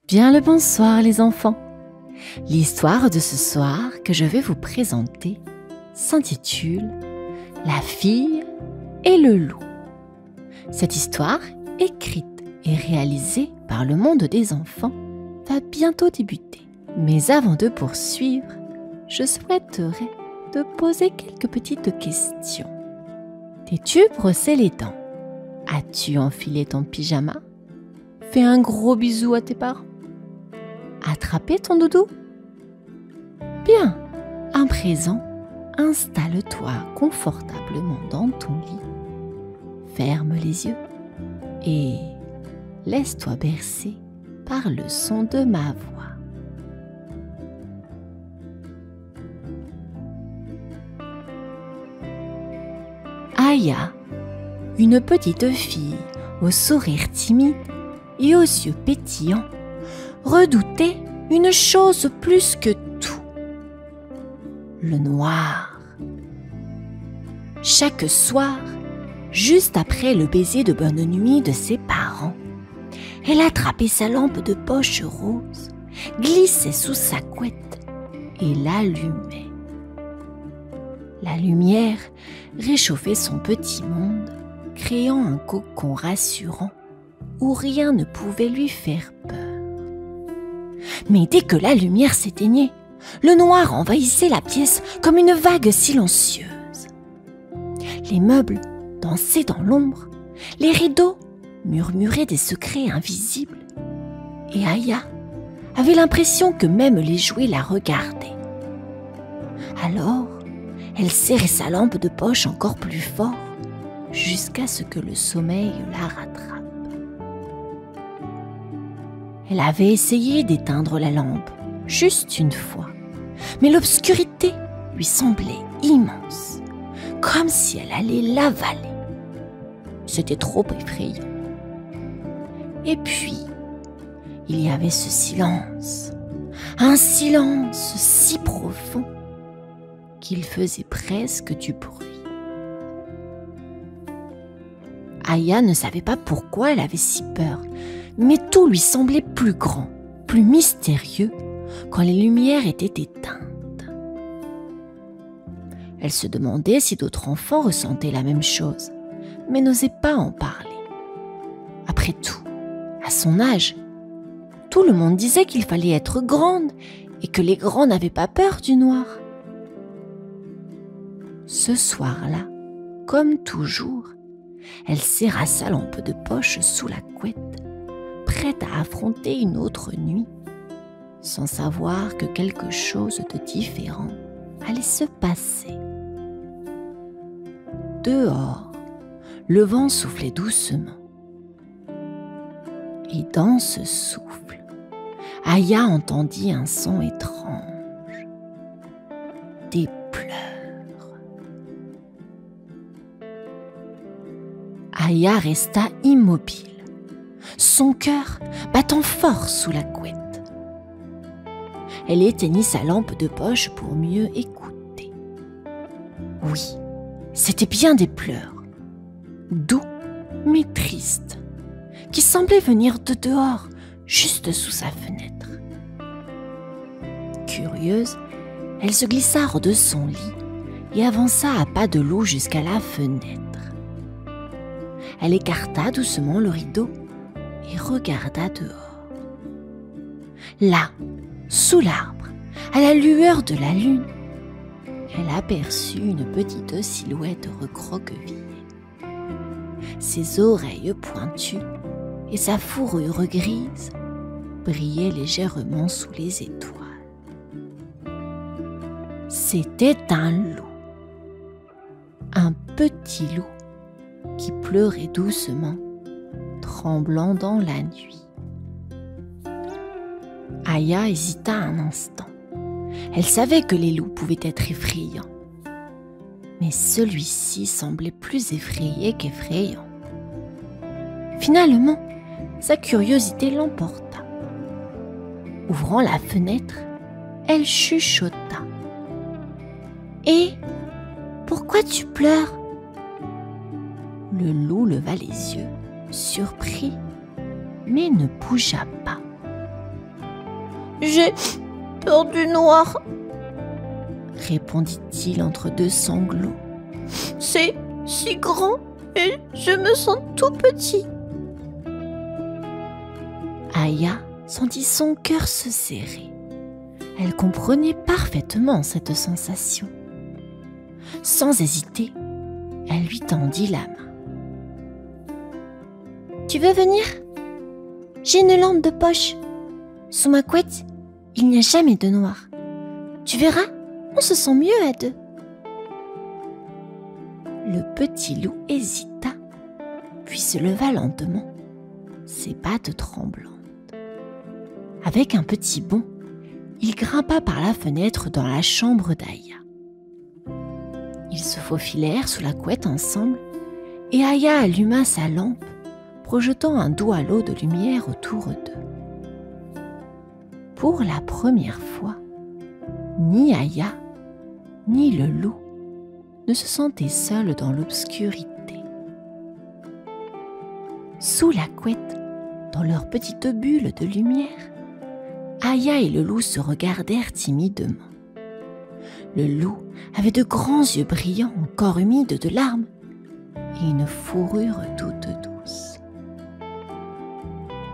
Bien le bonsoir les enfants. L'histoire de ce soir que je vais vous présenter s'intitule « La fille et le loup ». Cette histoire, écrite et réalisée par le monde des enfants, va bientôt débuter. Mais avant de poursuivre, je souhaiterais te poser quelques petites questions. T'es-tu brossé les dents? As-tu enfilé ton pyjama? Fais un gros bisou à tes parents? Attrapé ton doudou? Bien, à présent, installe-toi confortablement dans ton lit. Ferme les yeux et laisse-toi bercer par le son de ma voix. Aya, une petite fille au sourire timide et aux yeux pétillants, redoutait une chose plus que tout, le noir. Chaque soir, juste après le baiser de bonne nuit de ses parents, elle attrapait sa lampe de poche rose, glissait sous sa couette et l'allumait. La lumière réchauffait son petit monde, créant un cocon rassurant où rien ne pouvait lui faire peur. Mais dès que la lumière s'éteignait, le noir envahissait la pièce comme une vague silencieuse. Les meubles dansaient dans l'ombre, les rideaux murmuraient des secrets invisibles, et Aya avait l'impression que même les jouets la regardaient. Alors, elle serrait sa lampe de poche encore plus fort, jusqu'à ce que le sommeil la rattrape. Elle avait essayé d'éteindre la lampe, juste une fois, mais l'obscurité lui semblait immense, comme si elle allait l'avaler. C'était trop effrayant. Et puis, il y avait ce silence, un silence si profond qu'il faisait presque du bruit. Aya ne savait pas pourquoi elle avait si peur, mais tout lui semblait plus grand, plus mystérieux quand les lumières étaient éteintes. Elle se demandait si d'autres enfants ressentaient la même chose, mais n'osait pas en parler. Après tout, à son âge, tout le monde disait qu'il fallait être grande et que les grands n'avaient pas peur du noir. Ce soir-là, comme toujours, elle serra sa lampe de poche sous la couette, prête à affronter une autre nuit, sans savoir que quelque chose de différent allait se passer. Dehors, le vent soufflait doucement. Et dans ce souffle, Aya entendit un son étrange, des pleurs. Aya resta immobile, son cœur battant fort sous la couette. Elle éteignit sa lampe de poche pour mieux écouter. Oui, c'était bien des pleurs, doux mais tristes, qui semblaient venir de dehors, juste sous sa fenêtre. Curieuse, elle se glissa hors de son lit et avança à pas de loup jusqu'à la fenêtre. Elle écarta doucement le rideau et regarda dehors. Là, sous l'arbre, à la lueur de la lune, elle aperçut une petite silhouette recroquevillée. Ses oreilles pointues et sa fourrure grise brillaient légèrement sous les étoiles. C'était un loup, un petit loup qui pleurait doucement, tremblant dans la nuit. Aya hésita un instant. Elle savait que les loups pouvaient être effrayants, mais celui-ci semblait plus effrayé qu'effrayant. Finalement, sa curiosité l'emporta. Ouvrant la fenêtre, elle chuchota. « Et pourquoi tu pleures ?» Le loup leva les yeux, surpris, mais ne bougea pas. J'ai peur du noir, répondit-il entre deux sanglots. C'est si grand et je me sens tout petit. Aya sentit son cœur se serrer. Elle comprenait parfaitement cette sensation. Sans hésiter, elle lui tendit la main. « Tu veux venir ? J'ai une lampe de poche. Sous ma couette, il n'y a jamais de noir. Tu verras, on se sent mieux à deux. » Le petit loup hésita, puis se leva lentement, ses pattes tremblantes. Avec un petit bond, il grimpa par la fenêtre dans la chambre d'Aya. Ils se faufilèrent sous la couette ensemble et Aya alluma sa lampe, projetant un doux halo de lumière autour d'eux. Pour la première fois, ni Aya, ni le loup ne se sentaient seuls dans l'obscurité. Sous la couette, dans leur petite bulle de lumière, Aya et le loup se regardèrent timidement. Le loup avait de grands yeux brillants, encore humides de larmes, et une fourrure toute douce.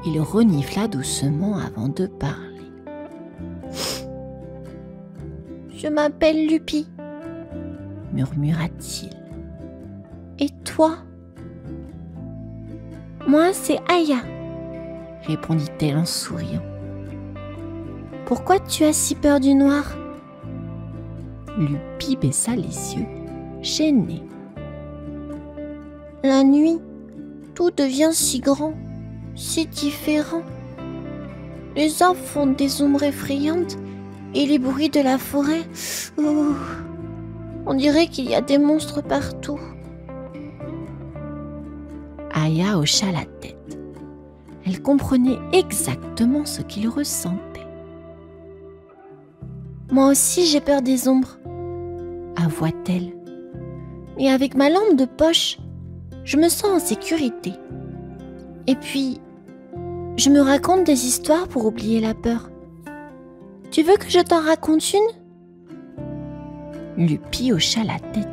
Il renifla doucement avant de parler. « Je m'appelle Lupi, » murmura-t-il. « Et toi ?»« Moi, c'est Aya, » répondit-elle en souriant. « Pourquoi tu as si peur du noir ?» Lupi baissa les yeux, gêné. « La nuit, tout devient si grand, si différent. Les arbres font des ombres effrayantes et les bruits de la forêt, on dirait qu'il y a des monstres partout. » Aya hocha la tête. Elle comprenait exactement ce qu'il ressentait. « Moi aussi j'ai peur des ombres, » avoua-t-elle. « Mais avec ma lampe de poche, je me sens en sécurité. Et puis, je me raconte des histoires pour oublier la peur. Tu veux que je t'en raconte une ?» Lupi hocha la tête,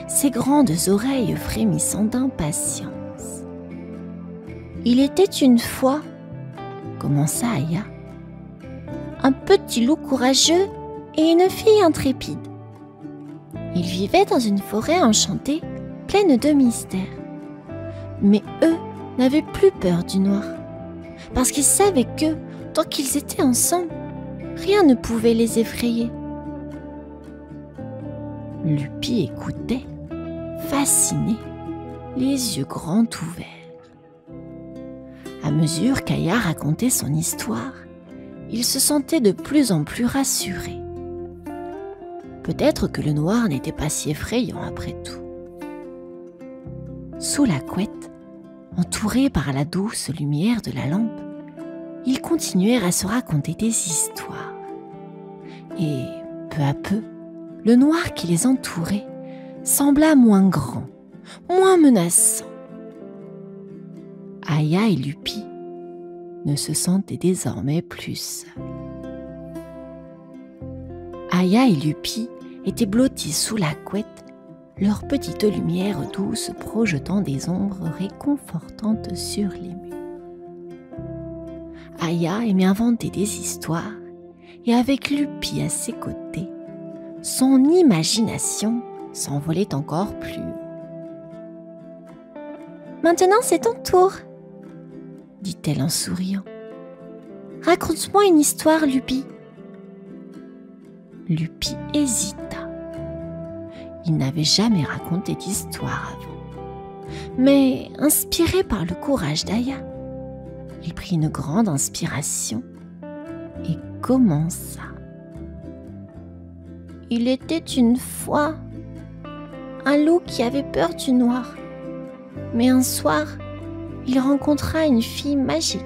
ses grandes oreilles frémissant d'impatience. « Il était une fois, » commença Aya, « un petit loup courageux et une fille intrépide. Ils vivaient dans une forêt enchantée, pleine de mystères. Mais eux n'avaient plus peur du noir, parce qu'ils savaient que, tant qu'ils étaient ensemble, rien ne pouvait les effrayer. » Lupi écoutait, fasciné, les yeux grands ouverts. À mesure qu'Aya racontait son histoire, il se sentait de plus en plus rassuré. Peut-être que le noir n'était pas si effrayant après tout. Sous la couette, entourés par la douce lumière de la lampe, ils continuèrent à se raconter des histoires. Et, peu à peu, le noir qui les entourait sembla moins grand, moins menaçant. Aya et Lupi ne se sentaient désormais plus seuls. Aya et Lupi étaient blottis sous la couette, leur petite lumière douce projetant des ombres réconfortantes sur les murs. Aya aimait inventer des histoires, et avec Lupi à ses côtés, son imagination s'envolait encore plus haut. « Maintenant, c'est ton tour, » dit-elle en souriant. « Raconte-moi une histoire, Lupi. » Lupi hésita. Il n'avait jamais raconté d'histoire avant. Mais, inspiré par le courage d'Aya, il prit une grande inspiration et commença. « Il était une fois un loup qui avait peur du noir. Mais un soir, il rencontra une fille magique.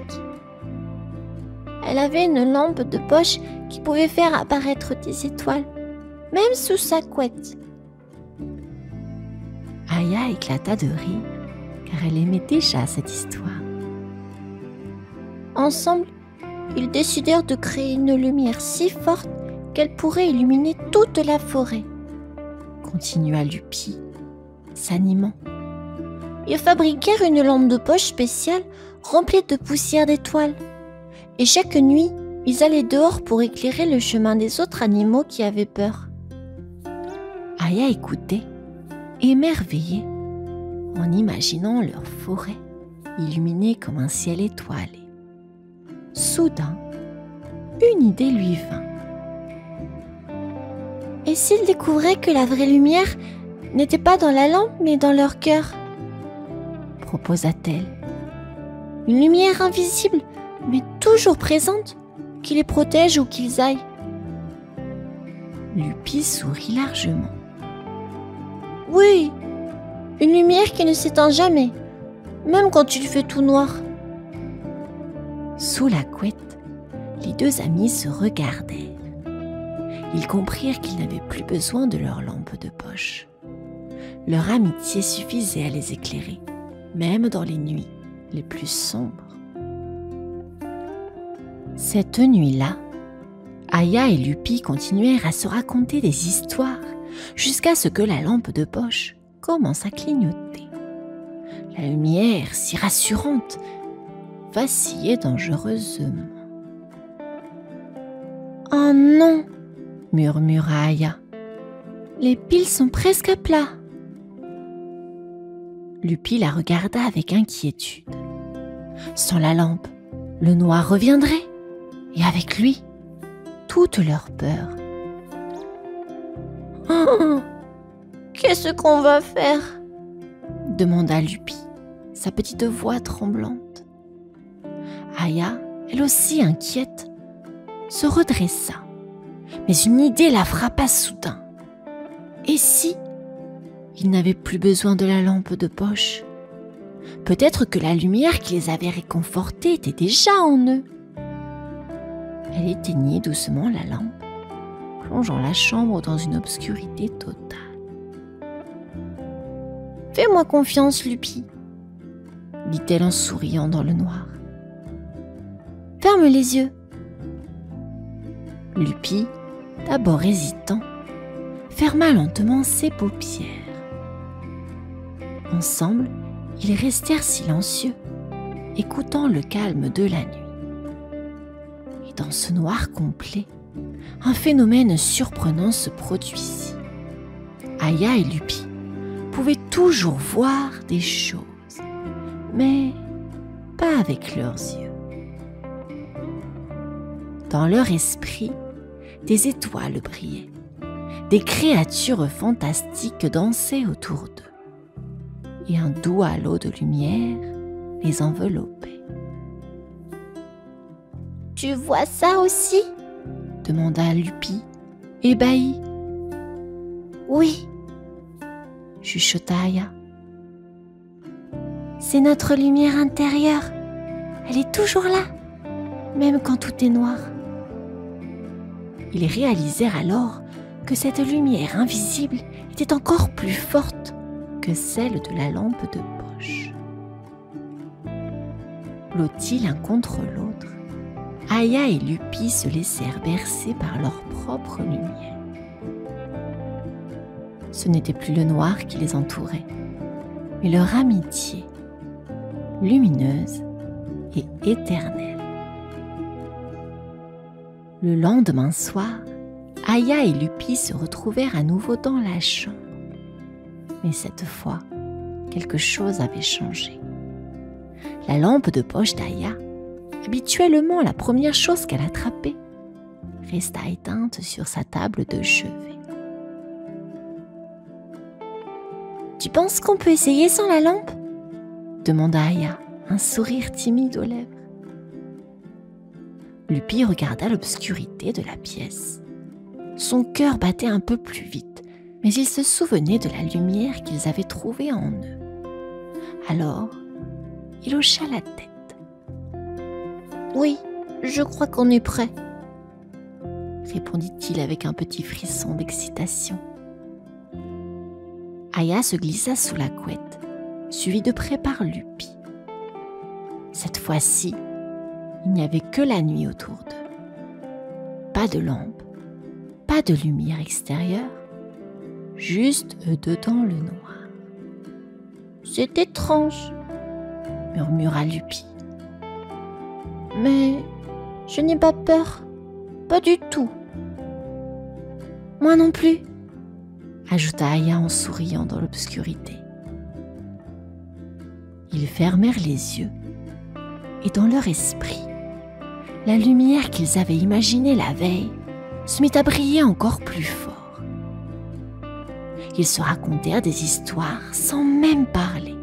Elle avait une lampe de poche qui pouvait faire apparaître des étoiles, même sous sa couette. » Aya éclata de rire, car elle aimait déjà cette histoire. Ensemble, ils décidèrent de créer une lumière si forte qu'elle pourrait illuminer toute la forêt. Continua Lupi, s'animant. Ils fabriquèrent une lampe de poche spéciale remplie de poussière d'étoiles. Et chaque nuit, ils allaient dehors pour éclairer le chemin des autres animaux qui avaient peur. Aya écoutait, émerveillée, en imaginant leur forêt illuminée comme un ciel étoilé. Soudain, une idée lui vint. Et s'ils découvraient que la vraie lumière n'était pas dans la lampe mais dans leur cœur, proposa-t-elle. Une lumière invisible mais toujours présente qui les protège où qu'ils aillent. Lupi sourit largement. Oui, une lumière qui ne s'éteint jamais, même quand il fait tout noir. Sous la couette, les deux amis se regardèrent. Ils comprirent qu'ils n'avaient plus besoin de leur lampe de poche. Leur amitié suffisait à les éclairer, même dans les nuits les plus sombres. Cette nuit-là, Aya et Lupi continuèrent à se raconter des histoires jusqu'à ce que la lampe de poche commence à clignoter. La lumière, si rassurante, vacillait dangereusement. « Oh non !» murmura Aya. « Les piles sont presque à plat. » Lupi la regarda avec inquiétude. Sans la lampe, le noir reviendrait, et avec lui, toute leur peur. « Oh, qu'est-ce qu'on va faire ?» demanda Lupi, sa petite voix tremblante. Aya, elle aussi inquiète, se redressa. Mais une idée la frappa soudain. Et si ils n'avaient plus besoin de la lampe de poche? Peut-être que la lumière qui les avait réconfortés était déjà en eux. Elle éteignit doucement la lampe, plongeant la chambre dans une obscurité totale. « Fais-moi confiance, Lupi, » dit-elle en souriant dans le noir. « Ferme les yeux. » Lupi, d'abord hésitant, ferma lentement ses paupières. Ensemble, ils restèrent silencieux, écoutant le calme de la nuit. Et dans ce noir complet, un phénomène surprenant se produisit. Aya et Lupi pouvaient toujours voir des choses, mais pas avec leurs yeux. Dans leur esprit, des étoiles brillaient. Des créatures fantastiques dansaient autour d'eux. Et un doux halo de lumière les enveloppait. « Tu vois ça aussi ?» demanda Lupi, ébahi. « Oui, » chuchota Aya. « C'est notre lumière intérieure. Elle est toujours là, même quand tout est noir. » Ils réalisèrent alors que cette lumière invisible était encore plus forte que celle de la lampe de poche. Blottis l'un contre l'autre, Aya et Lupi se laissèrent bercer par leur propre lumière. Ce n'était plus le noir qui les entourait, mais leur amitié, lumineuse et éternelle. Le lendemain soir, Aya et Lupi se retrouvèrent à nouveau dans la chambre. Mais cette fois, quelque chose avait changé. La lampe de poche d'Aya, habituellement la première chose qu'elle attrapait, resta éteinte sur sa table de chevet. « Tu penses qu'on peut essayer sans la lampe ?» demanda Aya, un sourire timide aux lèvres. Lupi regarda l'obscurité de la pièce. Son cœur battait un peu plus vite, mais il se souvenait de la lumière qu'ils avaient trouvée en eux. Alors, il hocha la tête. « Oui, je crois qu'on est prêt, » répondit-il avec un petit frisson d'excitation. Aya se glissa sous la couette, suivie de près par Lupi. Cette fois-ci, Il n'y avait que la nuit autour d'eux. Pas de lampe, pas de lumière extérieure, juste eux deux dans le noir. « C'est étrange, » murmura Lupi. « Mais je n'ai pas peur, pas du tout. »« Moi non plus, » ajouta Aya en souriant dans l'obscurité. Ils fermèrent les yeux et dans leur esprit, la lumière qu'ils avaient imaginée la veille se mit à briller encore plus fort. Ils se racontèrent des histoires sans même parler.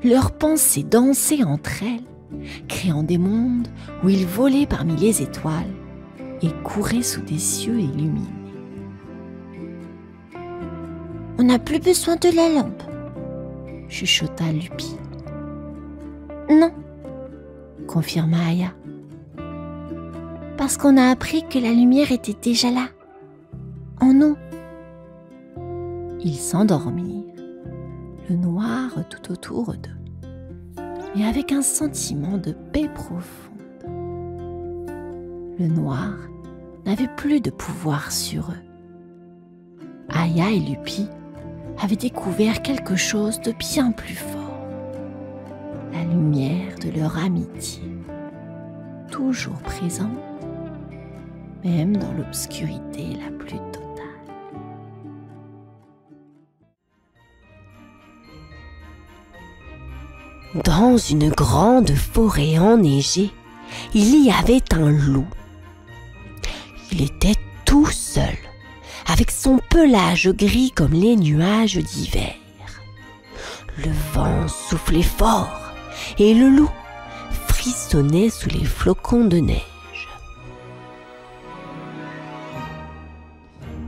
Leurs pensées dansaient entre elles, créant des mondes où ils volaient parmi les étoiles et couraient sous des cieux illuminés. « On n'a plus besoin de la lampe, » chuchota Lupi. « Non, » confirma Aya. « Parce qu'on a appris que la lumière était déjà là, en nous. » Ils s'endormirent, le noir tout autour d'eux, et avec un sentiment de paix profonde. Le noir n'avait plus de pouvoir sur eux. Aya et Lupi avaient découvert quelque chose de bien plus fort, la lumière de leur amitié, toujours présente, même dans l'obscurité la plus totale. Dans une grande forêt enneigée, il y avait un loup. Il était tout seul, avec son pelage gris comme les nuages d'hiver. Le vent soufflait fort et le loup frissonnait sous les flocons de neige.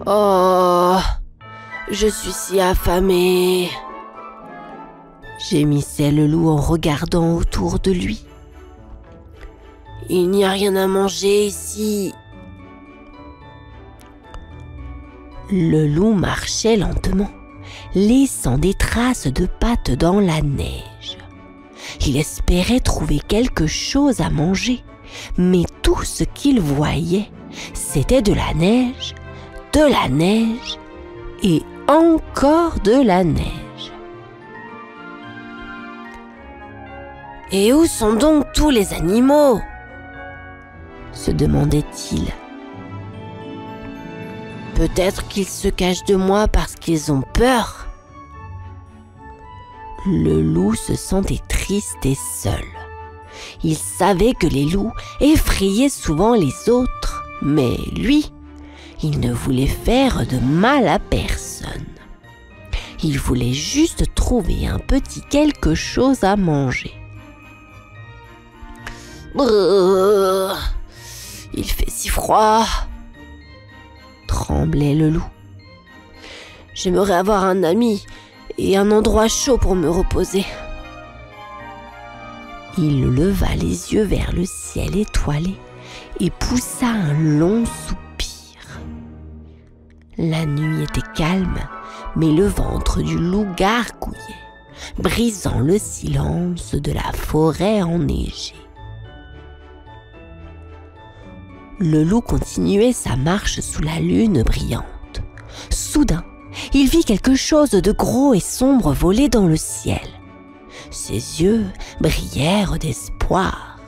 « Oh, je suis si affamé !» gémissait le loup en regardant autour de lui. « Il n'y a rien à manger ici. » Le loup marchait lentement, laissant des traces de pattes dans la neige. Il espérait trouver quelque chose à manger, mais tout ce qu'il voyait, c'était de la neige et encore de la neige. « Et où sont donc tous les animaux ?» se demandait-il. « Peut-être qu'ils se cachent de moi parce qu'ils ont peur. » Le loup se sentait triste et seul. Il savait que les loups effrayaient souvent les autres, mais lui, il ne voulait faire de mal à personne. Il voulait juste trouver un petit quelque chose à manger. Brrr, il fait si froid, tremblait le loup. J'aimerais avoir un ami et un endroit chaud pour me reposer. Il leva les yeux vers le ciel étoilé et poussa un long soupir. La nuit était calme, mais le ventre du loup gargouillait, brisant le silence de la forêt enneigée. Le loup continuait sa marche sous la lune brillante. Soudain, il vit quelque chose de gros et sombre voler dans le ciel. Ses yeux brillèrent d'espoir.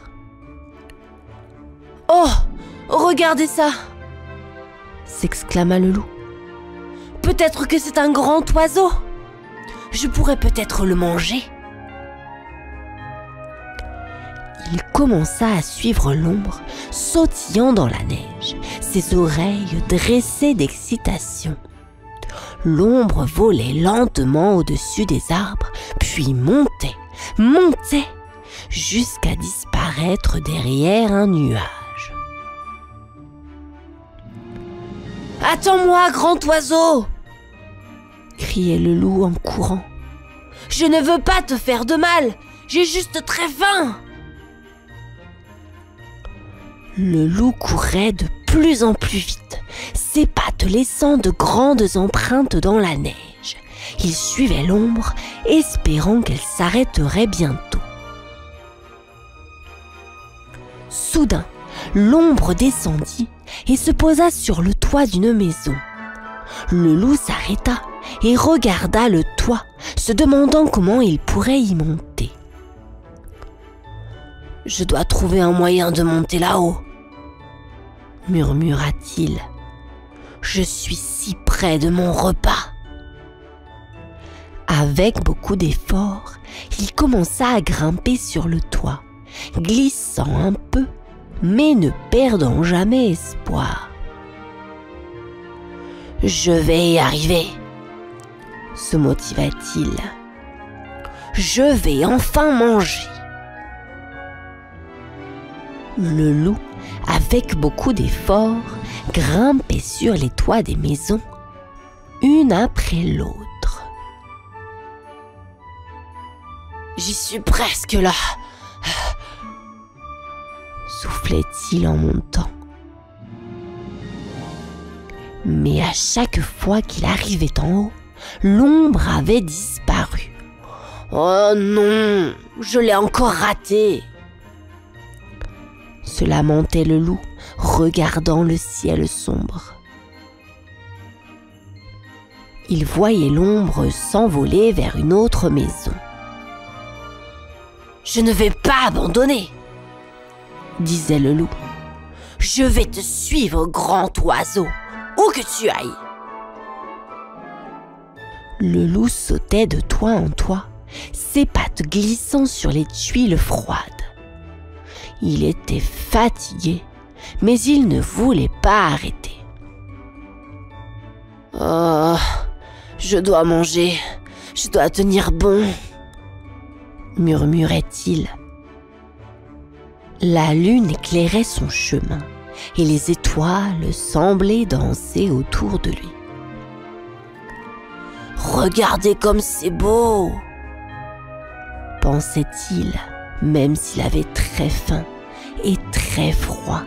« Oh, regardez ça !» s'exclama le loup. « Peut-être que c'est un grand oiseau. Je pourrais peut-être le manger. » Il commença à suivre l'ombre, sautillant dans la neige, ses oreilles dressées d'excitation. L'ombre volait lentement au-dessus des arbres, puis montait, jusqu'à disparaître derrière un nuage. « Attends-moi, grand oiseau !» criait le loup en courant. « Je ne veux pas te faire de mal, j'ai juste très faim !» Le loup courait de plus en plus vite, ses pattes laissant de grandes empreintes dans la neige. Il suivait l'ombre, espérant qu'elle s'arrêterait bientôt. soudain, l'ombre descendit et se posa sur le toit d'une maison. Le loup s'arrêta et regarda le toit, se demandant comment il pourrait y monter. « Je dois trouver un moyen de monter là-haut, » murmura-t-il. « Je suis si près de mon repas. » Avec beaucoup d'efforts, il commença à grimper sur le toit, glissant un peu, mais ne perdant jamais espoir. « Je vais y arriver !» se motiva-t-il. « Je vais enfin manger !» Le loup, avec beaucoup d'efforts, grimpait sur les toits des maisons, une après l'autre. « J'y suis presque là !» soufflait-il en montant. Mais à chaque fois qu'il arrivait en haut, l'ombre avait disparu. « Oh non, je l'ai encore raté !» se lamentait le loup, regardant le ciel sombre. Il voyait l'ombre s'envoler vers une autre maison. « Je ne vais pas abandonner !» disait le loup. « Je vais te suivre, grand oiseau, où que tu ailles !» Le loup sautait de toit en toit, ses pattes glissant sur les tuiles froides. Il était fatigué, mais il ne voulait pas arrêter. « Oh, je dois manger, je dois tenir bon !» murmurait-il. La lune éclairait son chemin et les étoiles semblaient danser autour de lui. « Regardez comme c'est beau !» pensait-il, même s'il avait très faim et très froid.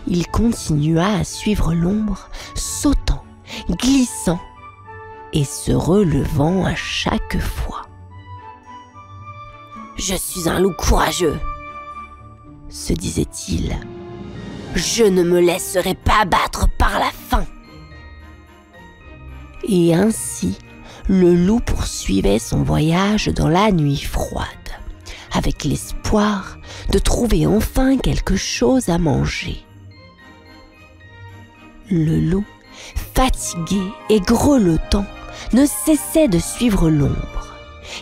Il continua à suivre l'ombre, sautant, glissant et se relevant à chaque fois. « Je suis un loup courageux !» se disait-il. « Je ne me laisserai pas battre par la faim !» Et ainsi, le loup poursuivait son voyage dans la nuit froide, avec l'espoir de trouver enfin quelque chose à manger. Le loup, fatigué et grelottant, ne cessait de suivre l'ombre.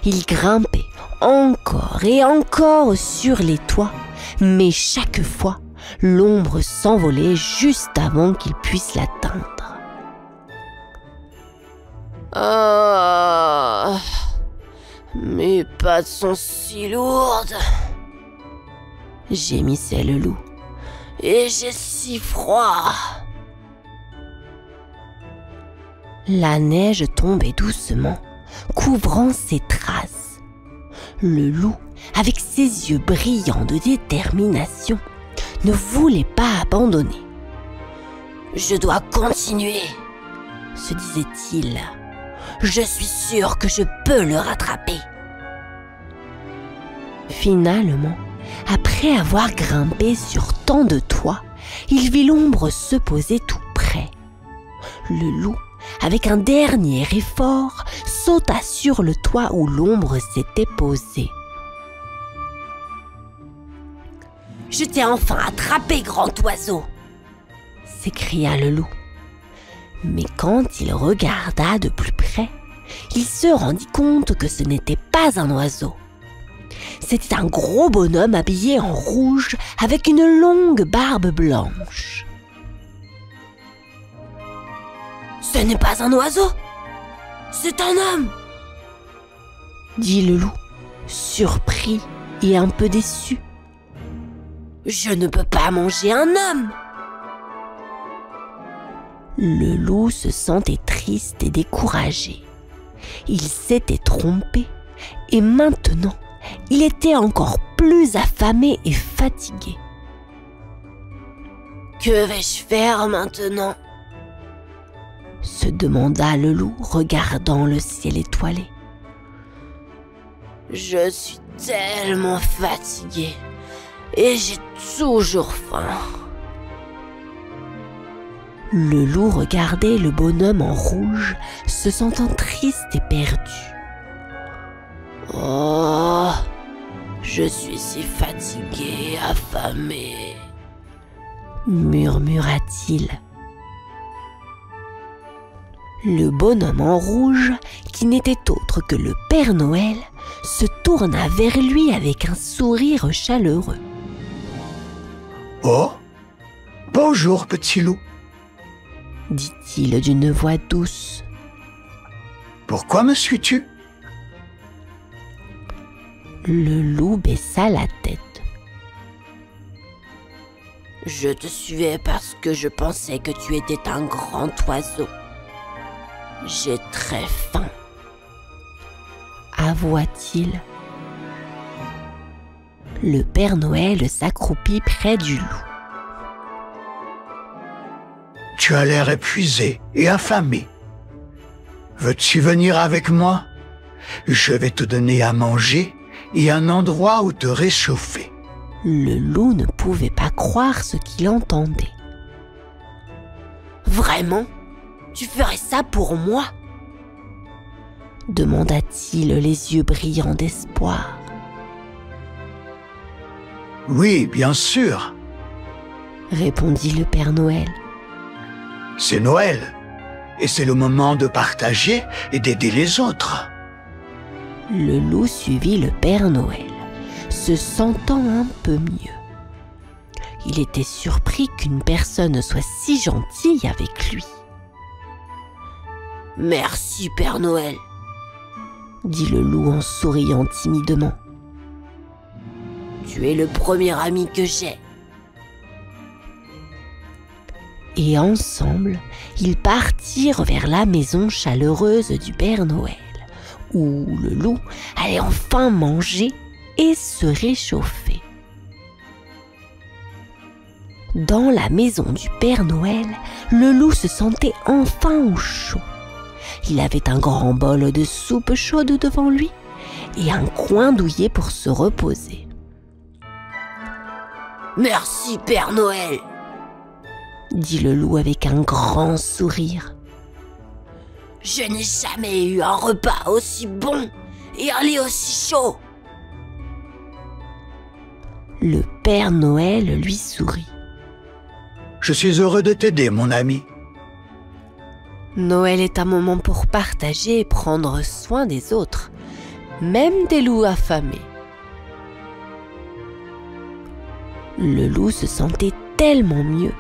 Il grimpait encore et encore sur les toits, mais chaque fois, l'ombre s'envolait juste avant qu'il puisse l'atteindre. Ah, mes pattes sont si lourdes, gémissait le loup, et j'ai si froid. La neige tombait doucement, couvrant ses traces. Le loup, avec ses yeux brillants de détermination, ne voulait pas abandonner. « Je dois continuer !» se disait-il. « Je suis sûr que je peux le rattraper !» Finalement, après avoir grimpé sur tant de toits, il vit l'ombre se poser tout près. Le loup, avec un dernier effort, sauta sur le toit où l'ombre s'était posée. « Je t'ai enfin attrapé, grand oiseau !» s'écria le loup. Mais quand il regarda de plus près, il se rendit compte que ce n'était pas un oiseau. C'était un gros bonhomme habillé en rouge avec une longue barbe blanche. « Ce n'est pas un oiseau, c'est un homme !» dit le loup, surpris et un peu déçu. « Je ne peux pas manger un homme !» Le loup se sentait triste et découragé. Il s'était trompé et maintenant, il était encore plus affamé et fatigué. « Que vais-je faire maintenant ?» se demanda le loup, regardant le ciel étoilé. « Je suis tellement fatigué et j'ai toujours faim. Le loup regardait le bonhomme en rouge, se sentant triste et perdu. « Oh, je suis si fatigué et affamé, » murmura-t-il. Le bonhomme en rouge, qui n'était autre que le Père Noël, se tourna vers lui avec un sourire chaleureux. « Oh, bonjour petit loup, » dit-il d'une voix douce. « Pourquoi me suis-tu » Le loup baissa la tête. « Je te suivais parce que je pensais que tu étais un grand oiseau. J'ai très faim, » avoua-t-il. Le Père Noël s'accroupit près du loup. « Tu as l'air épuisé et affamé. Veux-tu venir avec moi? Je vais te donner à manger et un endroit où te réchauffer. » Le loup ne pouvait pas croire ce qu'il entendait. « Vraiment? Tu ferais ça pour moi ?» demanda-t-il les yeux brillants d'espoir. « Oui, bien sûr, » répondit le Père Noël. « C'est Noël, et c'est le moment de partager et d'aider les autres. » Le loup suivit le Père Noël, se sentant un peu mieux. Il était surpris qu'une personne soit si gentille avec lui. « Merci, Père Noël, » dit le loup en souriant timidement. « Tu es le premier ami que j'ai. » Et ensemble, ils partirent vers la maison chaleureuse du Père Noël, où le loup allait enfin manger et se réchauffer. Dans la maison du Père Noël, le loup se sentait enfin au chaud. Il avait un grand bol de soupe chaude devant lui et un coin douillet pour se reposer. « Merci, Père Noël !» dit le loup avec un grand sourire. « Je n'ai jamais eu un repas aussi bon et un lit aussi chaud !» Le Père Noël lui sourit. « Je suis heureux de t'aider, mon ami. » Noël est un moment pour partager et prendre soin des autres, même des loups affamés. Le loup se sentait tellement mieux.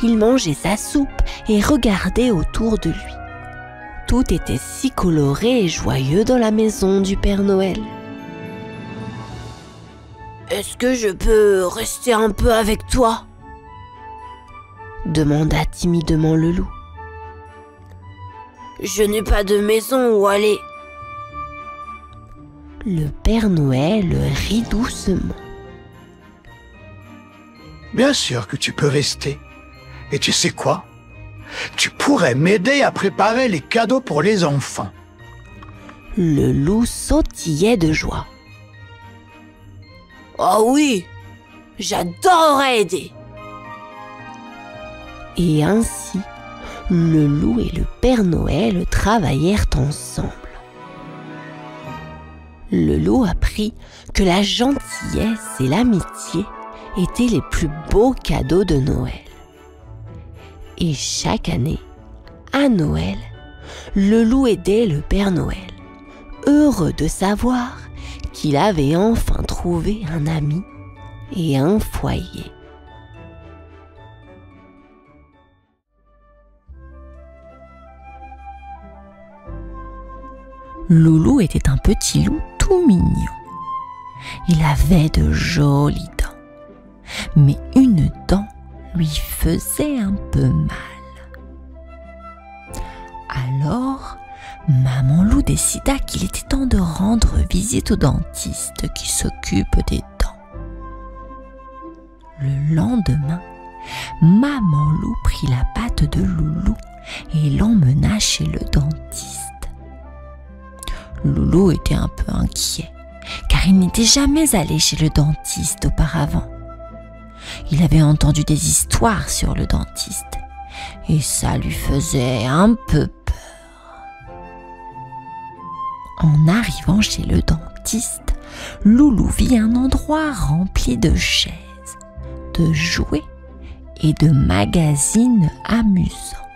Il mangeait sa soupe et regardait autour de lui. Tout était si coloré et joyeux dans la maison du Père Noël. « Est-ce que je peux rester un peu avec toi ?» demanda timidement le loup. « Je n'ai pas de maison où aller. » Le Père Noël rit doucement. « Bien sûr que tu peux rester. Et tu sais quoi? Tu pourrais m'aider à préparer les cadeaux pour les enfants. » Le loup sautillait de joie. « Oh oui, j'adorerais aider !» Et ainsi, le loup et le Père Noël travaillèrent ensemble. Le loup apprit que la gentillesse et l'amitié étaient les plus beaux cadeaux de Noël. Et chaque année, à Noël, le loup aidait le Père Noël, heureux de savoir qu'il avait enfin trouvé un ami et un foyer. Loulou était un petit loup tout mignon. Il avait de jolies dents, mais une dent lui faisait un peu mal. Alors, Maman Loup décida qu'il était temps de rendre visite au dentiste qui s'occupe des dents. Le lendemain, Maman Loup prit la patte de Loulou et l'emmena chez le dentiste. Loulou était un peu inquiet, car car il n'était jamais allé chez le dentiste auparavant. Il avait entendu des histoires sur le dentiste et ça lui faisait un peu peur. En arrivant chez le dentiste, Loulou vit un endroit rempli de chaises, de jouets et de magazines amusants.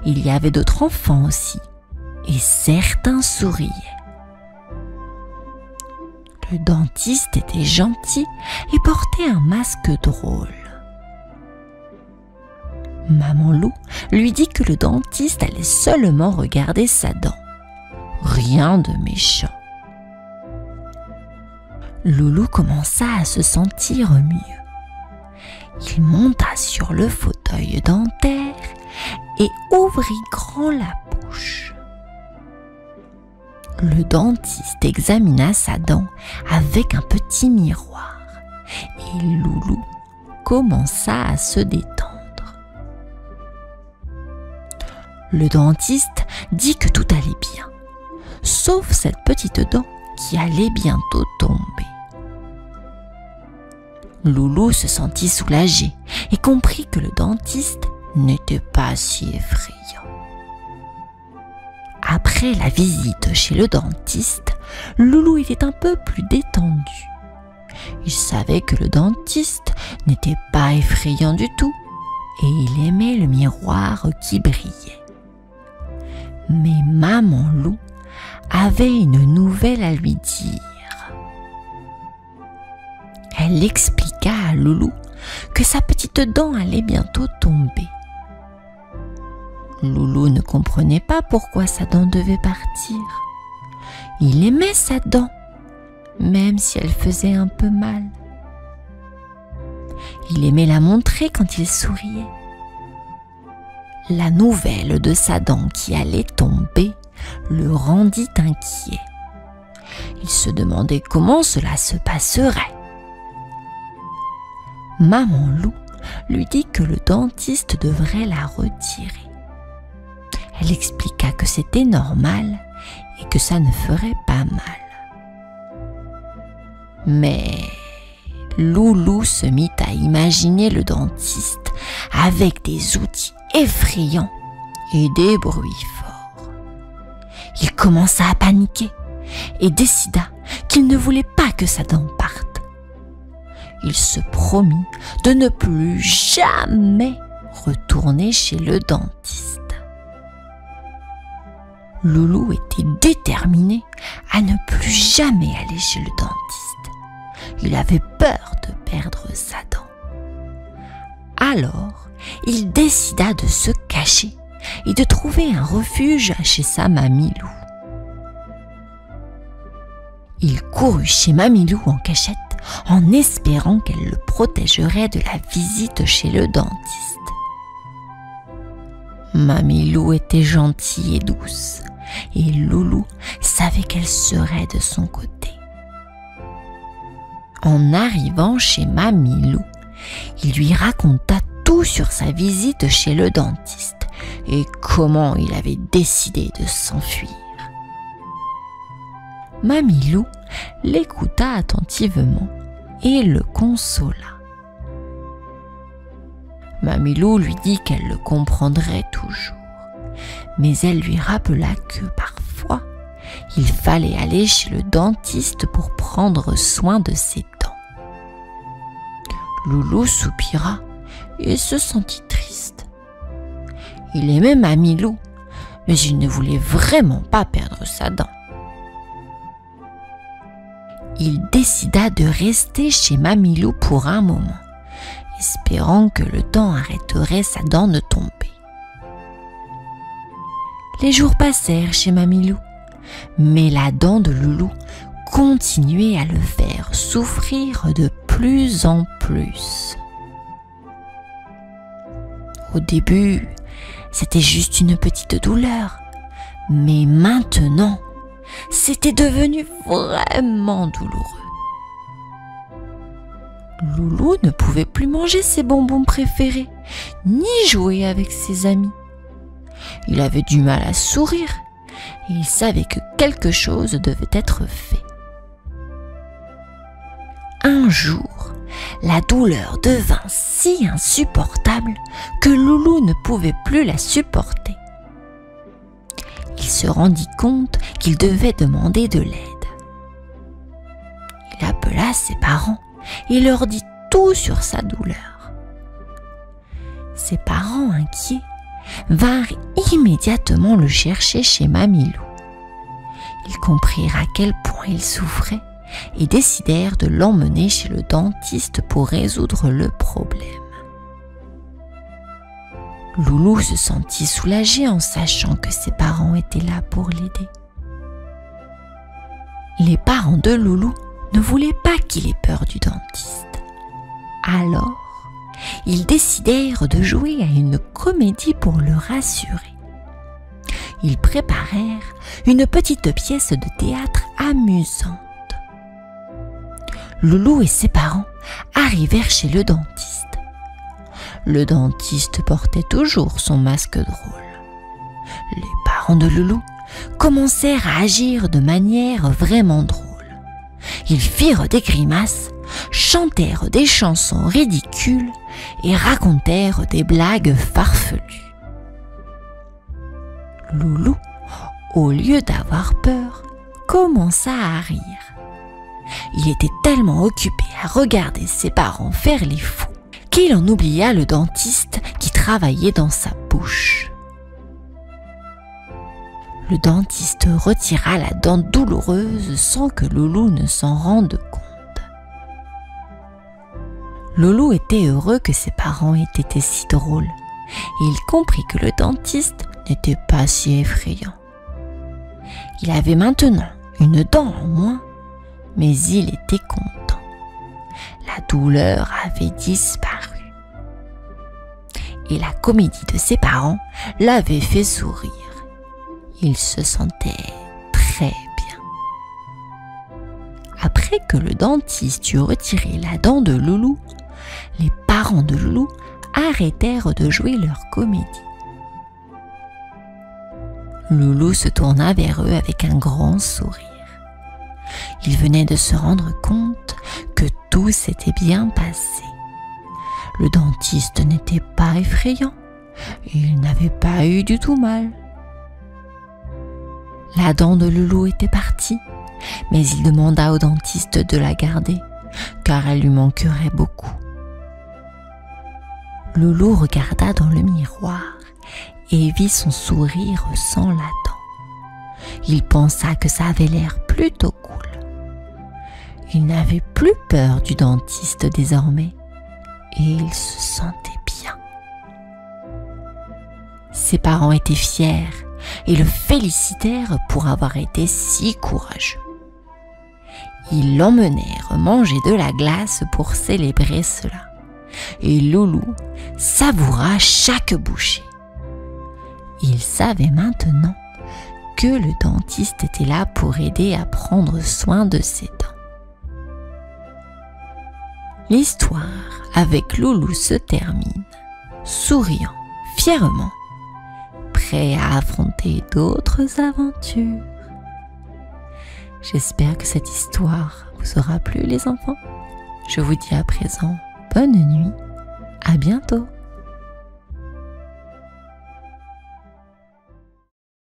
Il y avait d'autres enfants aussi, et certains souriaient. Le dentiste était gentil et portait un masque drôle. Maman Loup lui dit que le dentiste allait seulement regarder sa dent. Rien de méchant. Loulou commença à se sentir mieux. Il monta sur le fauteuil dentaire et ouvrit grand la bouche. Le dentiste examina sa dent avec un petit miroir et Loulou commença à se détendre. Le dentiste dit que tout allait bien, sauf cette petite dent qui allait bientôt tomber. Loulou se sentit soulagé et comprit que le dentiste n'était pas si effrayant. Après la visite chez le dentiste, Loulou était un peu plus détendu. Il savait que le dentiste n'était pas effrayant du tout et il aimait le miroir qui brillait. Mais Maman Loup avait une nouvelle à lui dire. Elle expliqua à Loulou que sa petite dent allait bientôt tomber. Loulou ne comprenait pas pourquoi sa dent devait partir. Il aimait sa dent, même si elle faisait un peu mal. Il aimait la montrer quand il souriait. La nouvelle de sa dent qui allait tomber le rendit inquiet. Il se demandait comment cela se passerait. Maman Loup lui dit que le dentiste devrait la retirer. Elle expliqua que c'était normal et que ça ne ferait pas mal. Mais Loulou se mit à imaginer le dentiste avec des outils effrayants et des bruits forts. Il commença à paniquer et décida qu'il ne voulait pas que sa dent parte. Il se promit de ne plus jamais retourner chez le dentiste. Loulou était déterminé à ne plus jamais aller chez le dentiste. Il avait peur de perdre sa dent. Alors, il décida de se cacher et de trouver un refuge chez sa Mamie Loup. Il courut chez Mamie Loup en cachette en espérant qu'elle le protégerait de la visite chez le dentiste. Mamie Loup était gentille et douce, et Loulou savait qu'elle serait de son côté. En arrivant chez Mamie Loup, il lui raconta tout sur sa visite chez le dentiste et comment il avait décidé de s'enfuir. Mamie Loup l'écouta attentivement et le consola. Mamie Loup lui dit qu'elle le comprendrait toujours, mais elle lui rappela que parfois, il fallait aller chez le dentiste pour prendre soin de ses dents. Loulou soupira et se sentit triste. Il aimait Mamie Loup, mais il ne voulait vraiment pas perdre sa dent. Il décida de rester chez Mamie Loup pour un moment, espérant que le temps arrêterait sa dent de tomber. Les jours passèrent chez Mamie Loup, mais la dent de Loulou continuait à le faire souffrir de plus en plus. Au début, c'était juste une petite douleur, mais maintenant, c'était devenu vraiment douloureux. Loulou ne pouvait plus manger ses bonbons préférés, ni jouer avec ses amis. Il avait du mal à sourire et il savait que quelque chose devait être fait. un jour, la douleur devint si insupportable que Loulou ne pouvait plus la supporter. Il se rendit compte qu'il devait demander de l'aide. Il appela ses parents et leur dit tout sur sa douleur. Ses parents, inquiets, vinrent immédiatement le chercher chez Mamilou. Ils comprirent à quel point il souffrait et décidèrent de l'emmener chez le dentiste pour résoudre le problème. Loulou se sentit soulagé en sachant que ses parents étaient là pour l'aider. Les parents de Loulou ne voulaient pas qu'il ait peur du dentiste. Alors, ils décidèrent de jouer à une comédie pour le rassurer. Ils préparèrent une petite pièce de théâtre amusante. Loulou et ses parents arrivèrent chez le dentiste. Le dentiste portait toujours son masque drôle. Les parents de Loulou commencèrent à agir de manière vraiment drôle. Ils firent des grimaces, chantèrent des chansons ridicules et racontèrent des blagues farfelues. Loulou, au lieu d'avoir peur, commença à rire. Il était tellement occupé à regarder ses parents faire les fous qu'il en oublia le dentiste qui travaillait dans sa bouche. Le dentiste retira la dent douloureuse sans que Loulou ne s'en rende compte. Loulou était heureux que ses parents aient été si drôles et il comprit que le dentiste n'était pas si effrayant. Il avait maintenant une dent en moins, mais il était content. La douleur avait disparu. Et la comédie de ses parents l'avait fait sourire. Il se sentait très bien. Après que le dentiste eut retiré la dent de Loulou, les parents de Loulou arrêtèrent de jouer leur comédie. Loulou se tourna vers eux avec un grand sourire. Il venait de se rendre compte que tout s'était bien passé. Le dentiste n'était pas effrayant et il n'avait pas eu du tout mal. La dent de Loulou était partie, mais il demanda au dentiste de la garder, car elle lui manquerait beaucoup. Loulou regarda dans le miroir et vit son sourire sans la dent. Il pensa que ça avait l'air plutôt cool. Il n'avait plus peur du dentiste désormais et il se sentait bien. Ses parents étaient fiers et le félicitèrent pour avoir été si courageux. Ils l'emmenèrent manger de la glace pour célébrer cela. Et Loulou savoura chaque bouchée. Il savait maintenant que le dentiste était là pour aider à prendre soin de ses dents. L'histoire avec Loulou se termine, souriant fièrement, prêt à affronter d'autres aventures. J'espère que cette histoire vous aura plu, les enfants. Je vous dis à présent bonne nuit, à bientôt.